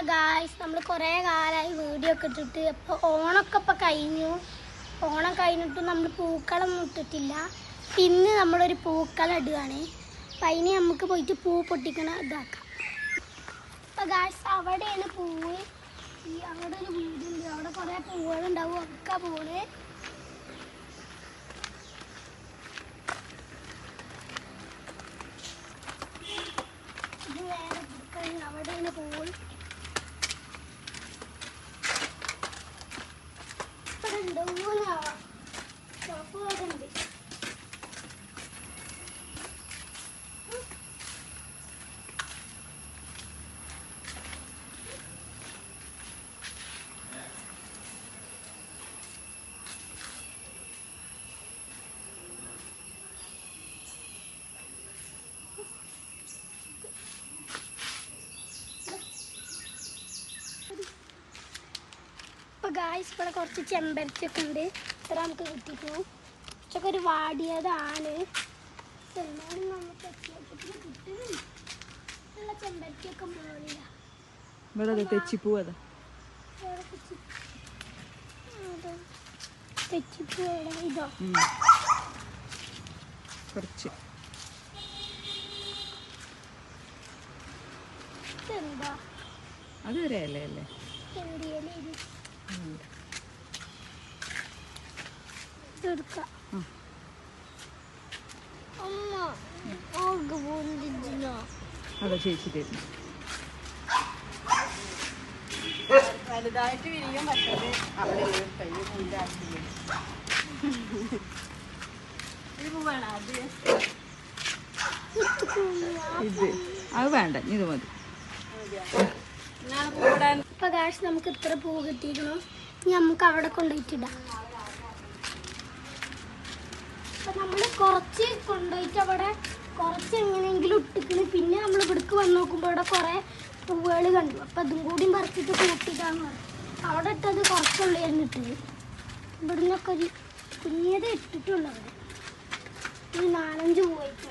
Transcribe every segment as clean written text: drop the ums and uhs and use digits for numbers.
Guys നമ്മൾ കുറേ കാലമായി വീഡിയോ ഒക്കെ ഇട്ടിട്ട് അപ്പോൾ ഓണമൊക്കെ ഇപ്പം കഴിഞ്ഞു. ഓണം കഴിഞ്ഞിട്ട് നമ്മൾ പൂക്കളൊന്നും ഇട്ടിട്ടില്ല. പിന്നെ നമ്മളൊരു പൂക്കളം ഇടുകയാണ്. അപ്പം അതിന് നമുക്ക് പോയിട്ട് പൂ പൊട്ടിക്കണ ഇതാക്കാം. അപ്പോൾ ഗായ്സ് അവിടെയാണ് പൂവ്. അവിടെ ഒരു വീടുണ്ട്, അവിടെ കുറേ പൂവുകളുണ്ടാവും. ഒക്കെ പൂവ് ഇത് വേറെ അവിടെയാണ് പൂവ്. ഗായ്സ് ഇവിടെ കുറച്ച് ചെമ്പരത്തിയൊക്കെ ഉണ്ട്. ഇത്ര നമുക്ക് കിട്ടിക്കുന്നു. കുറച്ചൊക്കെ ഒരു വാടിയതാണ്. എന്നാലും നമുക്ക് കിട്ടുന്നില്ല. ചെമ്പരത്തിയൊക്കെ മുകളിലാണ്. തെച്ചിപ്പൂ ഇതോ കുറച്ച് എന്താ അത് ഒരു ഇലയല്ലേ? അതാ ചേച്ചി തരുന്നു. വലുതായിട്ട് വിരിയും. പക്ഷേ അവിടെ ഇത് അത് വേണ്ട, ഇത് മതി. ഇപ്പൊ ഗായ്സ് നമുക്ക് ഇത്ര പൂ കിട്ടിയിരുന്നു. ഇനി നമുക്ക് അവിടെ കൊണ്ടുപോയിട്ടിടാം. അപ്പൊ നമ്മള് കുറച്ച് കൊണ്ടുപോയിട്ട് അവിടെ കുറച്ച് എങ്ങനെയെങ്കിലും ഇട്ടിക്കണ്. പിന്നെ നമ്മൾ ഇവിടേക്ക് വന്ന് നോക്കുമ്പോൾ ഇവിടെ കുറെ പൂവുകൾ കണ്ടു. അപ്പൊ അതും കൂടി പറിച്ചിട്ട് കൂട്ടിട്ടാന്ന് പറഞ്ഞു. അവിടെ ഇട്ടത് കുറച്ചുള്ളായിരുന്നു ഇട്ടത്. ഇവിടുന്നൊക്കെ ഒരു കുഞ്ഞത് ഇട്ടിട്ടുള്ളൂ. അവിടെ ഒരു 4-5 പൂവായിട്ട്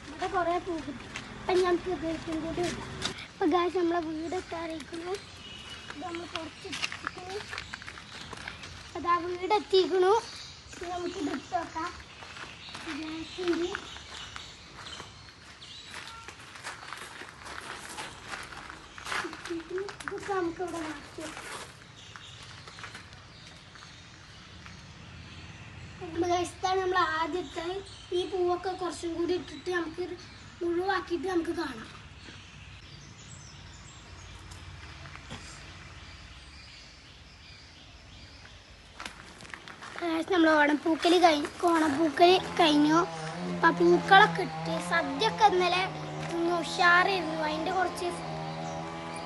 ഇവിടെ കുറെ പൂ കിട്ടി. അപ്പൊ ഞങ്ങൾക്ക് ഇതും കൂടി ഇടാം. അപ്പൊ ഗായ്സ് നമ്മളെ വീടൊക്കെ അറിയിക്കുന്നു. നമ്മൾ കുറച്ച് അതാ വീടെത്തിക്കണു. നമുക്ക് ഇട്ട് വെക്കാം. ഇതൊക്കെ നമുക്ക് ഇവിടെ മാറ്റി ഇതാണ് നമ്മൾ ആദ്യത്തെ. ഈ പൂവൊക്കെ കുറച്ചും കൂടി ഇട്ടിട്ട് നമുക്ക് മുഴുവാക്കിയിട്ട് നമുക്ക് കാണാം. നമ്മൾ ഓണപ്പൂക്കൽ കഴിഞ്ഞു. അപ്പം പൂക്കളൊക്കെ ഇട്ട് സദ്യയൊക്കെ ഇന്നലെ ഉഷാറായിരുന്നു. അതിൻ്റെ കുറച്ച്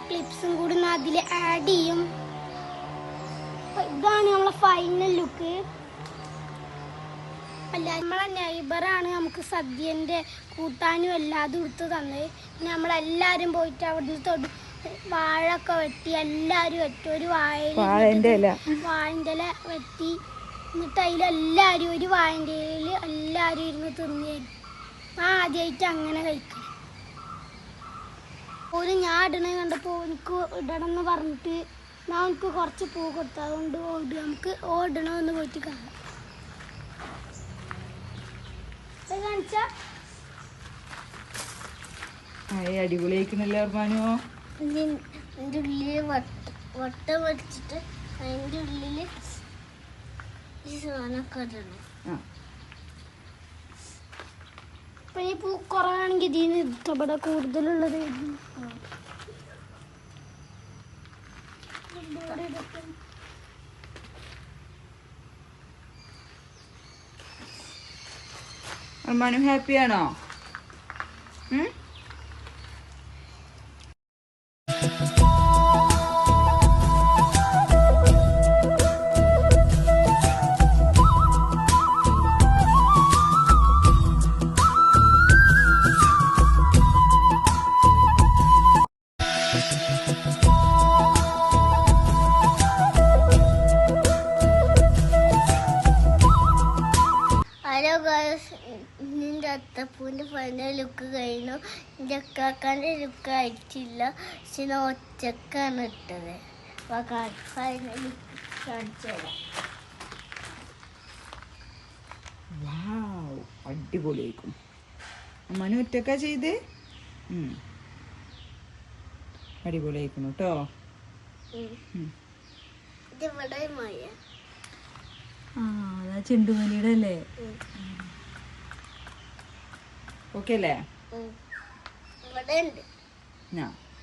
ക്ലിപ്സും കൂടി അതിൽ ആഡ് ചെയ്യും. ഇതാണ് നമ്മളെ ഫൈനൽ ലുക്ക്. നമ്മളെ നെയ്ബറാണ് നമുക്ക് സദ്യൻ്റെ കൂട്ടാനും എല്ലാതും എടുത്ത് തന്നത്. പിന്നെ നമ്മളെല്ലാവരും പോയിട്ട് അവിടുന്ന് വാഴൊക്കെ വെട്ടി എല്ലാവരും വെട്ടി. ഒരു വാഴൻ്റെ ഇല വെട്ടി. എന്നിട്ട് അതിലെല്ലാവരും ഒരു വാഴൻ്റെ ഇലയിൽ എല്ലാവരും ഇരുന്ന് തിന്നായിരുന്നു. ആദ്യമായിട്ട് അങ്ങനെ കഴിക്കണം. ഒരു ഞാൻ ഇടണ കണ്ടപ്പോൾ എനിക്ക് ഇടണം എന്ന് പറഞ്ഞിട്ട് ഞാൻ എനിക്ക് കുറച്ച് പൂ കൊടുത്തു. അതുകൊണ്ട് നമുക്ക് ഓടണമെന്ന് പോയിട്ട് കാണാം. അടിപൊളിയായിക്കണല്ലേ ഓർമാനോ? അതിൻ്റെ ഉള്ളിൽ വട്ടം വരച്ചിട്ട് അതിൻ്റെ ഉള്ളിൽ ഈ സാധനമൊക്കെ ഇടണം. അപ്പൊ ഈ പൂ കുറവാണെങ്കിൽ ഇതിന് ഇവിടെ കൂടുതലുള്ളത് ഓർമാനു ഹാപ്പിയാണോ? ഹലോ ഗൈസ്, ഇതിൻ്റെ അത്തപ്പൂവിന്റെ ഫൈനൽ ലുക്ക് കഴിഞ്ഞു. എൻ്റെ അക്കാക്കാൻ്റെ ലുക്ക് ആയിട്ടില്ല, പക്ഷെ ഞാൻ ഒറ്റക്കാണ് ഇട്ടത്. ഫൈനൽ ലുക്ക് കാണിച്ചു തരാം. വാവ്, അടിപൊളിയായിരിക്കും. മനു ഒറ്റക്കാ ചെയ്ത് അടിപൊളിയായിരിക്കുന്നു കേട്ടോ. ഇതിവിടെ മഴ. അതാ ചെണ്ടുമല്ലിയുടെ അല്ലേ? ഓക്കെ അല്ലേ? ഇവിടെ ഉണ്ട്.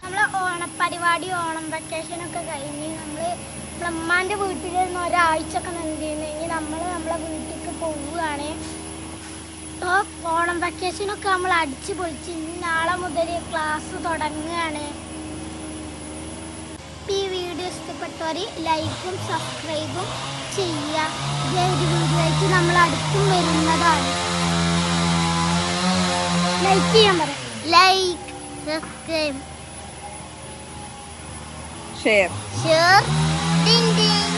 നമ്മളെ ഓണപ്പരിപാടി, ഓണം വെക്കേഷൻ ഒക്കെ കഴിഞ്ഞ് നമ്മള് ഉമ്മാന്റെ വീട്ടിൽ നിന്ന് ഒരാഴ്ച ഒക്കെ നിന്നിരുന്നു. ഇനി നമ്മളെ വീട്ടിലേക്ക് പോവുകയാണ്. അപ്പോൾ ഓണം വെക്കേഷനൊക്കെ നമ്മൾ അടിച്ചു പൊളിച്ച് ഇനി നാളെ മുതൽ ക്ലാസ് തുടങ്ങുകയാണ്. ഈ വീഡിയോ ഇഷ്ടപ്പെട്ടവർ ലൈക്കും സബ്സ്ക്രൈബും ചെയ്യുക. ഇതേ ഒരു വീഡിയോ ആയിട്ട് നമ്മൾ അടുത്തും വരുന്നതാണ്. ലൈക്ക് ചെയ്യാൻ പറയാം. Like, subscribe, share. ടിങ് ടിങ്.